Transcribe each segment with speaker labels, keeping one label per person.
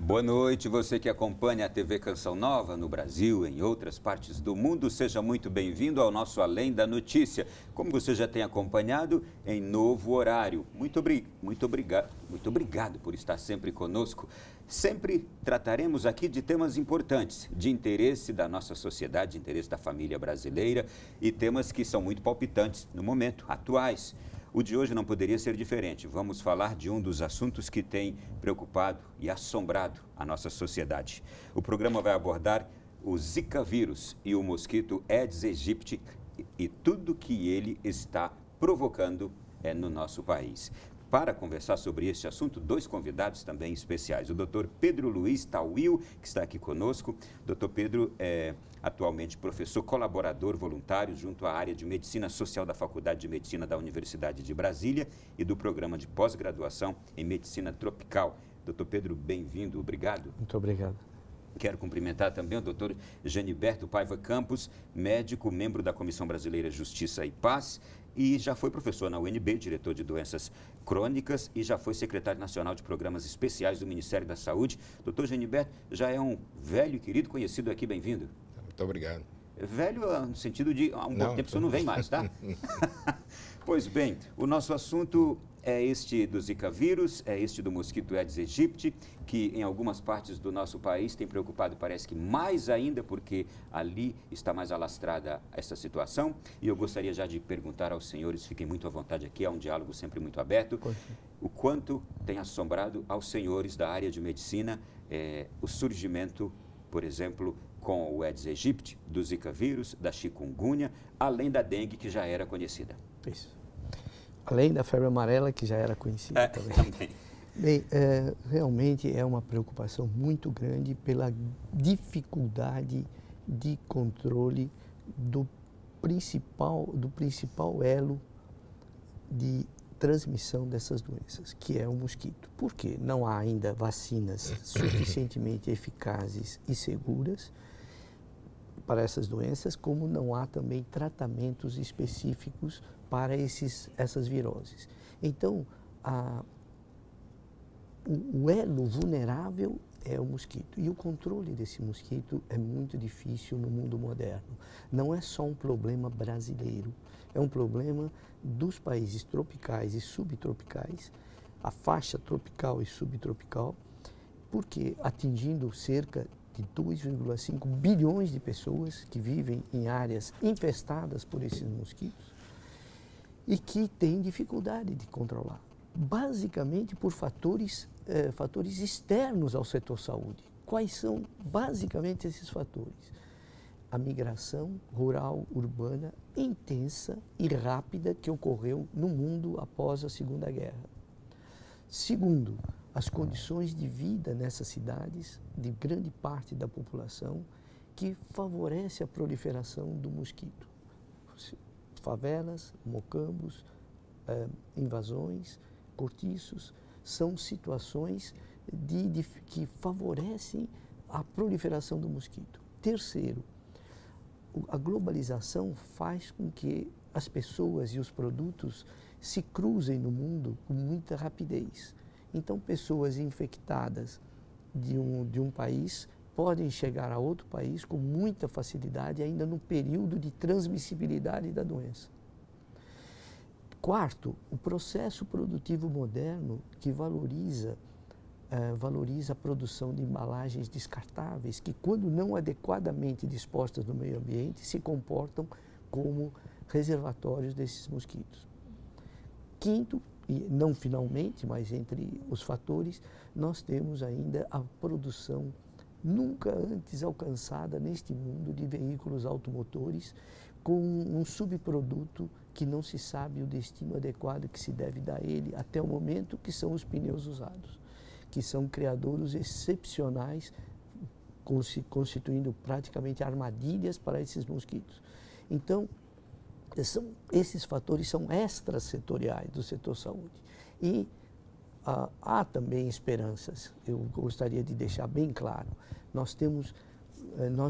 Speaker 1: Boa noite, você que acompanha a TV Canção Nova no Brasil e em outras partes do mundo, seja muito bem-vindo ao nosso Além da Notícia. Como você já tem acompanhado, em novo horário. Muito obrigado por estar sempre conosco. Sempre trataremos aqui de temas importantes, de interesse da nossa sociedade, de interesse da família brasileira e temas que são muito palpitantes no momento, atuais. O de hoje não poderia ser diferente. Vamos falar de um dos assuntos que tem preocupado e assombrado a nossa sociedade. O programa vai abordar o Zika vírus e o mosquito Aedes aegypti e tudo que ele está provocando no nosso país. Para conversar sobre este assunto, dois convidados também especiais. O Dr. Pedro Luiz Tawil, que está aqui conosco. Dr. Pedro é atualmente professor colaborador voluntário junto à área de Medicina Social da Faculdade de Medicina da Universidade de Brasília e do Programa de Pós-Graduação em Medicina Tropical. Dr. Pedro, bem-vindo. Obrigado.
Speaker 2: Muito obrigado.
Speaker 1: Quero cumprimentar também o Dr. Geniberto Paiva Campos, médico, membro da Comissão Brasileira Justiça e Paz, e já foi professor na UNB, diretor de doenças crônicas, e já foi secretário nacional de programas especiais do Ministério da Saúde. Doutor Geniberto já é um velho e querido conhecido aqui, bem-vindo.
Speaker 3: Muito obrigado.
Speaker 1: Velho no sentido de há um pouco tempo você não vem mais, tá? Pois bem, o nosso assunto é este do Zika vírus, é este do mosquito Aedes aegypti, que em algumas partes do nosso país tem preocupado, parece que mais ainda, porque ali está mais alastrada essa situação. E eu gostaria já de perguntar aos senhores, fiquem muito à vontade aqui, é um diálogo sempre muito aberto, o quanto tem assombrado aos senhores da área de medicina o surgimento, por exemplo, com o Aedes aegypti, do Zika vírus, da chikungunya, além da dengue que já era conhecida.
Speaker 2: Isso. Além da febre amarela, que já era conhecida também. Bem, realmente é uma preocupação muito grande pela dificuldade de controle do principal elo de transmissão dessas doenças, que é o mosquito. Por quê? Não há ainda vacinas suficientemente eficazes e seguras para essas doenças, como não há também tratamentos específicos para essas viroses. Então, o elo vulnerável é o mosquito. E o controle desse mosquito é muito difícil no mundo moderno. Não é só um problema brasileiro, é um problema dos países tropicais e subtropicais, a faixa tropical e subtropical, porque atingindo cerca de 2,5 bilhões de pessoas que vivem em áreas infestadas por esses mosquitos e que têm dificuldade de controlar, basicamente por fatores externos ao setor saúde. Quais são basicamente esses fatores? A migração rural urbana intensa e rápida que ocorreu no mundo após a Segunda Guerra. Segundo, as condições de vida nessas cidades, de grande parte da população, que favorece a proliferação do mosquito. Favelas, mocambos, invasões, cortiços, são situações que favorecem a proliferação do mosquito. Terceiro, a globalização faz com que as pessoas e os produtos se cruzem no mundo com muita rapidez. Então, pessoas infectadas de um país podem chegar a outro país com muita facilidade, ainda no período de transmissibilidade da doença. Quarto, o processo produtivo moderno que valoriza a produção de embalagens descartáveis, que quando não adequadamente dispostas no meio ambiente, se comportam como reservatórios desses mosquitos. Quinto, e não finalmente, mas entre os fatores, nós temos ainda a produção nunca antes alcançada neste mundo de veículos automotores com um subproduto que não se sabe o destino adequado que se deve dar a ele até o momento, que são os pneus usados, que são criadouros excepcionais, constituindo praticamente armadilhas para esses mosquitos. Então, esses fatores são extrasetoriais do setor saúde. E há também esperanças, eu gostaria de deixar bem claro. Nós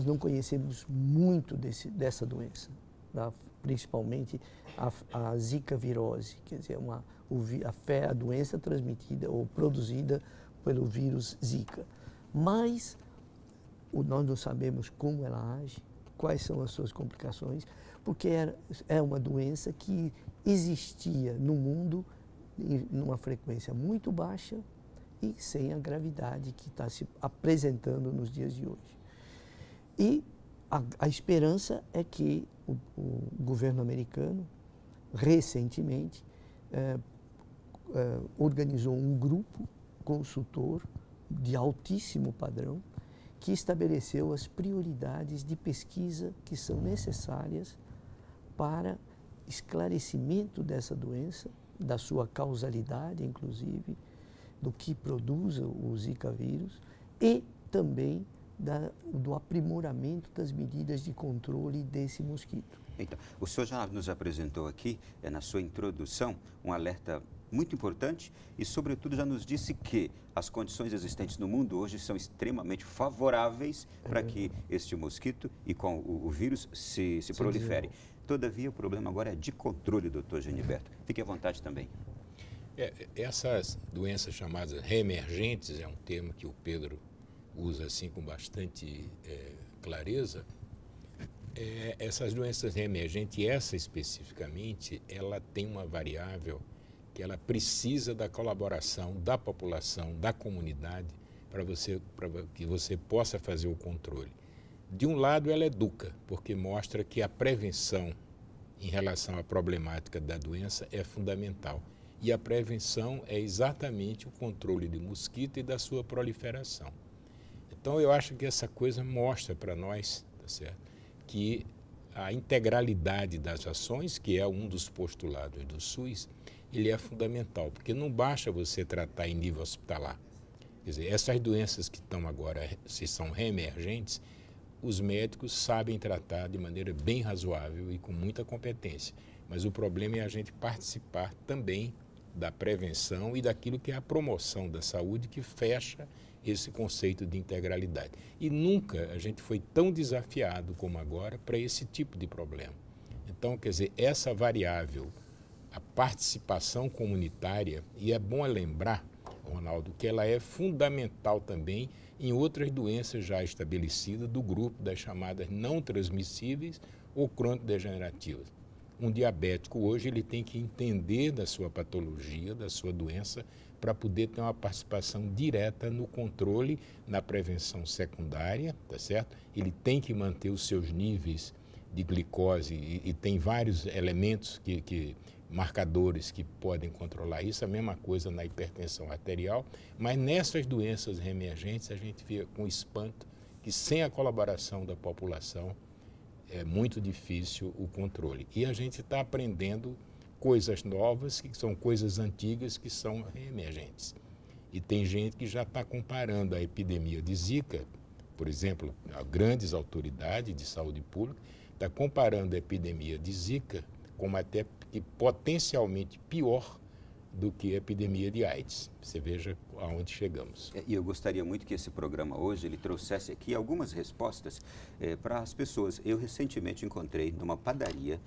Speaker 2: não conhecemos muito dessa doença, principalmente a Zika virose, quer dizer, a doença transmitida ou produzida pelo vírus Zika. mas nós não sabemos como ela age, quais são as suas complicações, porque é uma doença que existia no mundo numa frequência muito baixa e sem a gravidade que está se apresentando nos dias de hoje. E a esperança é que o governo americano, recentemente, organizou um grupo consultor de altíssimo padrão que estabeleceu as prioridades de pesquisa que são necessárias para esclarecimento dessa doença, da sua causalidade, inclusive, do que produz o Zika vírus e também do aprimoramento das medidas de controle desse mosquito.
Speaker 1: Então, o senhor já nos apresentou aqui, na sua introdução, um alerta muito importante e, sobretudo, já nos disse que as condições existentes no mundo hoje são extremamente favoráveis para que este mosquito e com o vírus se prolifere. Todavia, o problema agora é de controle, doutor Geniberto. Fique à vontade também.
Speaker 3: Essas doenças chamadas reemergentes, é um termo que o Pedro usa assim com bastante clareza. Essas doenças reemergentes, essa especificamente, ela tem uma variável que ela precisa da colaboração da população, da comunidade, para que você possa fazer o controle. De um lado, ela educa, porque mostra que a prevenção em relação à problemática da doença é fundamental. E a prevenção é exatamente o controle do mosquito e da sua proliferação. Então, eu acho que essa coisa mostra para nós, tá certo, que a integralidade das ações, que é um dos postulados do SUS, ele é fundamental, porque não basta você tratar em nível hospitalar. Quer dizer, essas doenças que estão agora, se são reemergentes, os médicos sabem tratar de maneira bem razoável e com muita competência. Mas o problema é a gente participar também da prevenção e daquilo que é a promoção da saúde, que fecha esse conceito de integralidade. E nunca a gente foi tão desafiado como agora para esse tipo de problema. Então, quer dizer, essa variável, a participação comunitária, e é bom lembrar, Ronaldo, que ela é fundamental também em outras doenças já estabelecidas do grupo das chamadas não transmissíveis ou crônico-degenerativas. Um diabético hoje ele tem que entender da sua patologia, da sua doença, para poder ter uma participação direta no controle, na prevenção secundária, tá certo? Ele tem que manter os seus níveis de glicose e tem vários elementos marcadores que podem controlar isso, a mesma coisa na hipertensão arterial, mas nessas doenças reemergentes a gente vê com espanto que sem a colaboração da população é muito difícil o controle. E a gente está aprendendo coisas novas, que são coisas antigas, que são reemergentes. E tem gente que já está comparando a epidemia de Zika, por exemplo, grandes autoridades de saúde pública, está comparando a epidemia de Zika como até que potencialmente pior do que a epidemia de AIDS. Você veja aonde chegamos.
Speaker 1: E eu gostaria muito que esse programa hoje ele trouxesse aqui algumas respostas para as pessoas. Eu recentemente encontrei numa padaria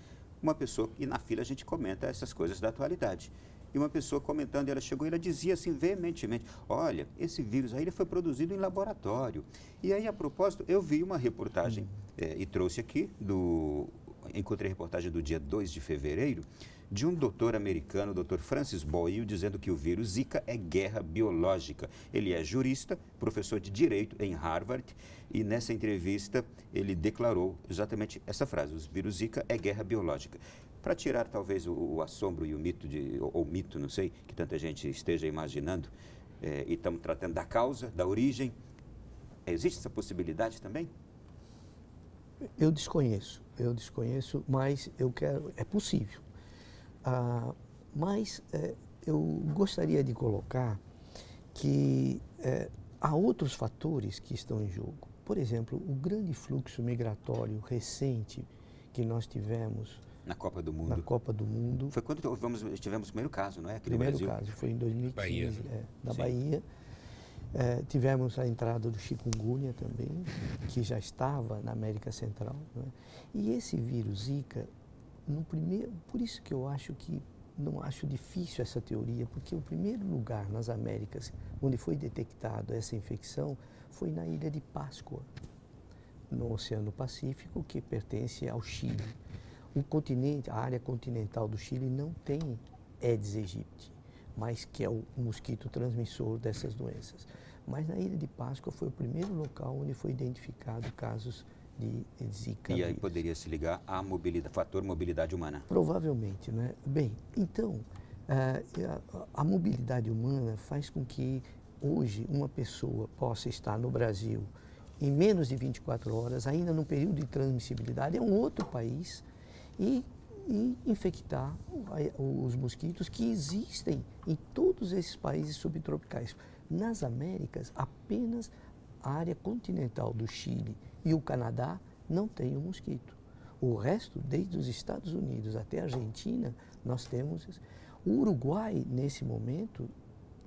Speaker 1: uma pessoa, e na fila a gente comenta essas coisas da atualidade. E uma pessoa comentando, ela chegou e ela dizia assim veementemente, olha, esse vírus aí ele foi produzido em laboratório. E aí, a propósito, eu vi uma reportagem e trouxe aqui, encontrei a reportagem do dia 2 de fevereiro, de um doutor americano, o Dr. Francis Boyle, dizendo que o vírus Zika é guerra biológica. Ele é jurista, professor de Direito em Harvard, e nessa entrevista ele declarou exatamente essa frase, o vírus Zika é guerra biológica. Para tirar talvez o assombro e o mito, ou mito, não sei, que tanta gente esteja imaginando, e estamos tratando da causa, da origem, existe essa possibilidade também?
Speaker 2: Eu desconheço, mas é possível. Mas eu gostaria de colocar que há outros fatores que estão em jogo. Por exemplo, o grande fluxo migratório recente que nós tivemos
Speaker 1: na Copa do Mundo.
Speaker 2: Na Copa do Mundo.
Speaker 1: Foi quando tivemos o primeiro caso, não é? Aqui
Speaker 2: primeiro
Speaker 1: no Brasil.
Speaker 2: Caso, foi em 2015,
Speaker 3: Bahia.
Speaker 2: Da Bahia. Tivemos a entrada do chikungunya também, que já estava na América Central. Não é? E esse vírus Zika, por isso que eu acho que não acho difícil essa teoria, porque o primeiro lugar nas Américas onde foi detectado essa infecção foi na Ilha de Páscoa, no Oceano Pacífico, que pertence ao Chile. O continente, a área continental do Chile não tem Aedes aegypti, mas que é o mosquito transmissor dessas doenças. Mas na Ilha de Páscoa foi o primeiro local onde foi identificado casos de Zika.
Speaker 1: E aí poderia se ligar à mobilidade, fator mobilidade humana?
Speaker 2: Provavelmente, né? Bem, então, a mobilidade humana faz com que hoje uma pessoa possa estar no Brasil em menos de 24 horas, ainda no período de transmissibilidade, é um outro país, e infectar os mosquitos que existem em todos esses países subtropicais. Nas Américas, apenas a área continental do Chile e o Canadá não tem o mosquito. O resto, desde os Estados Unidos até a Argentina, nós temos. O Uruguai, nesse momento,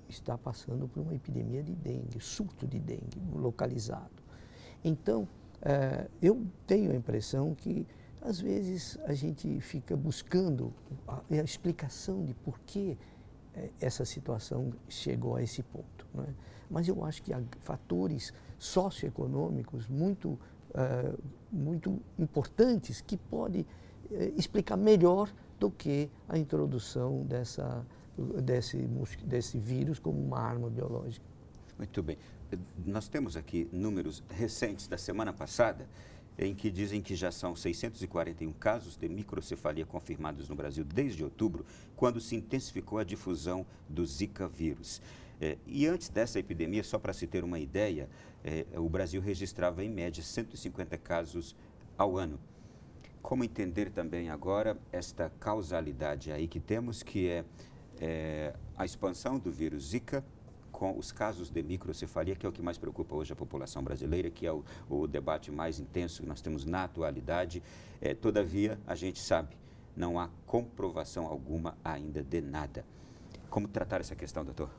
Speaker 2: está passando por uma epidemia de dengue, surto de dengue localizado. Então, eu tenho a impressão que, às vezes, a gente fica buscando a explicação de por que essa situação chegou a esse ponto, né? Mas eu acho que há fatores socioeconômicos muito importantes que podem explicar melhor do que a introdução desse vírus como uma arma biológica.
Speaker 1: Muito bem. Nós temos aqui números recentes da semana passada, em que dizem que já são 641 casos de microcefalia confirmados no Brasil desde outubro, quando se intensificou a difusão do Zika vírus. E antes dessa epidemia, só para se ter uma ideia, o Brasil registrava em média 150 casos ao ano. Como entender também agora esta causalidade aí que temos, que é a expansão do vírus Zika com os casos de microcefalia, que é o que mais preocupa hoje a população brasileira, que é o debate mais intenso que nós temos na atualidade. Todavia, a gente sabe, não há comprovação alguma ainda de nada. Como tratar essa questão, doutor?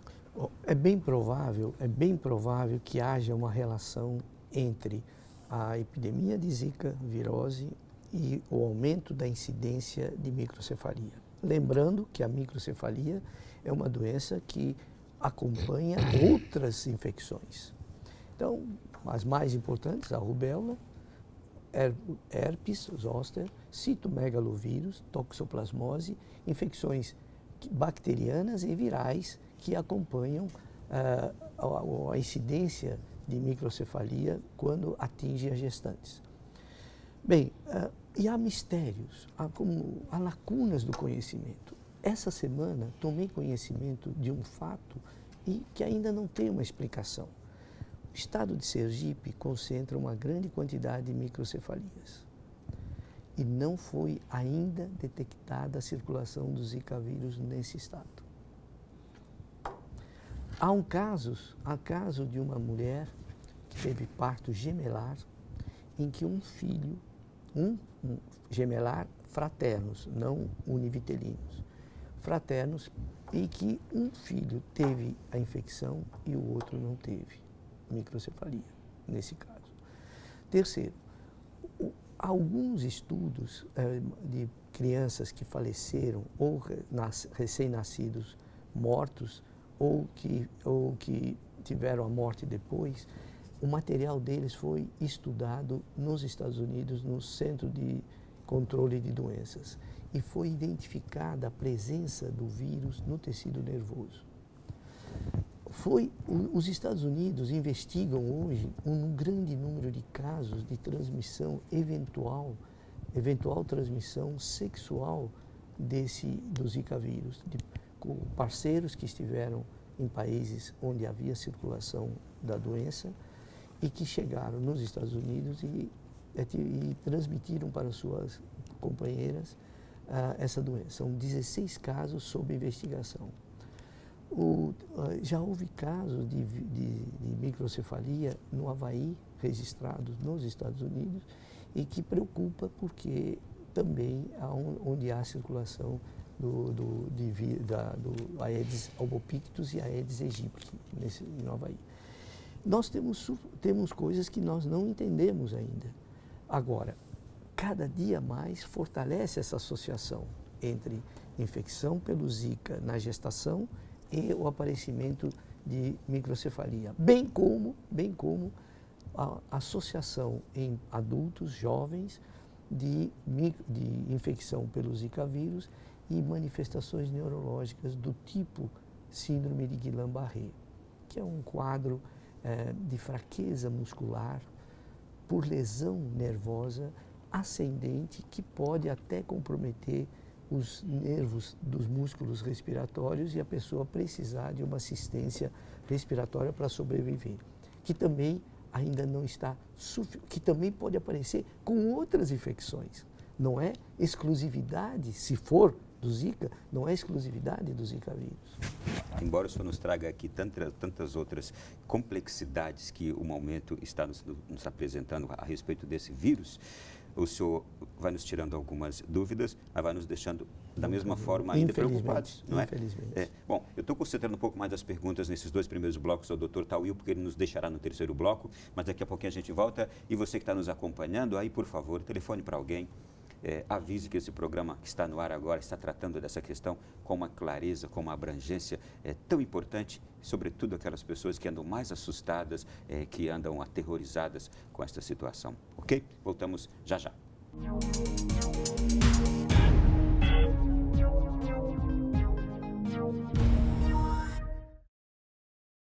Speaker 2: É bem provável que haja uma relação entre a epidemia de Zika virose e o aumento da incidência de microcefalia. Lembrando que a microcefalia é uma doença que acompanha outras infecções. Então, as mais importantes, a rubéola, herpes zoster, citomegalovírus, toxoplasmose, infecções bacterianas e virais que acompanham a incidência de microcefalia quando atinge as gestantes. Bem, e há mistérios, há lacunas do conhecimento. Essa semana tomei conhecimento de um fato e que ainda não tem uma explicação. O estado de Sergipe concentra uma grande quantidade de microcefalias e não foi ainda detectada a circulação do Zika vírus nesse estado. Há caso de uma mulher que teve parto gemelar, em que um filho, gemelar fraternos, não univitelinos, fraternos, e que um filho teve a infecção e o outro não teve microcefalia, nesse caso. Terceiro, alguns estudos de crianças que faleceram ou recém-nascidos mortos ou que tiveram a morte depois, o material deles foi estudado nos Estados Unidos, no Centro de Controle de Doenças, e foi identificada a presença do vírus no tecido nervoso. Os Estados Unidos investigam hoje um grande número de casos de transmissão eventual transmissão sexual do Zika vírus, com parceiros que estiveram em países onde havia circulação da doença e que chegaram nos Estados Unidos e transmitiram para suas companheiras essa doença. São 16 casos sob investigação. Já houve casos de microcefalia no Havaí, registrados nos Estados Unidos, e que preocupa porque também onde há circulação do Aedes albopictus e Aedes aegypti no Havaí. Nós temos coisas que nós não entendemos ainda. Agora, cada dia mais fortalece essa associação entre infecção pelo Zika na gestação e o aparecimento de microcefalia, bem como a associação em adultos jovens de infecção pelo Zika vírus e manifestações neurológicas do tipo síndrome de Guillain-Barré, que é um quadro de fraqueza muscular por lesão nervosa ascendente que pode até comprometer os nervos dos músculos respiratórios e a pessoa precisar de uma assistência respiratória para sobreviver, que também ainda não está, que também pode aparecer com outras infecções. Não é exclusividade, se for do Zika, não é exclusividade do Zika vírus.
Speaker 1: Embora o senhor nos traga aqui tantas outras complexidades que o momento está nos apresentando a respeito desse vírus, o senhor vai nos tirando algumas dúvidas, mas vai nos deixando da mesma forma ainda preocupados, não é?
Speaker 2: Infelizmente.
Speaker 1: Bom, eu estou concentrando um pouco mais das perguntas nesses 2 primeiros blocos ao Dr. Tauil, porque ele nos deixará no 3º bloco, mas daqui a pouquinho a gente volta. E você que está nos acompanhando, aí, por favor, telefone para alguém. Avise que esse programa que está no ar agora está tratando dessa questão com uma clareza, com uma abrangência tão importante, sobretudo aquelas pessoas que andam mais assustadas, que andam aterrorizadas com esta situação. Ok? Voltamos já já.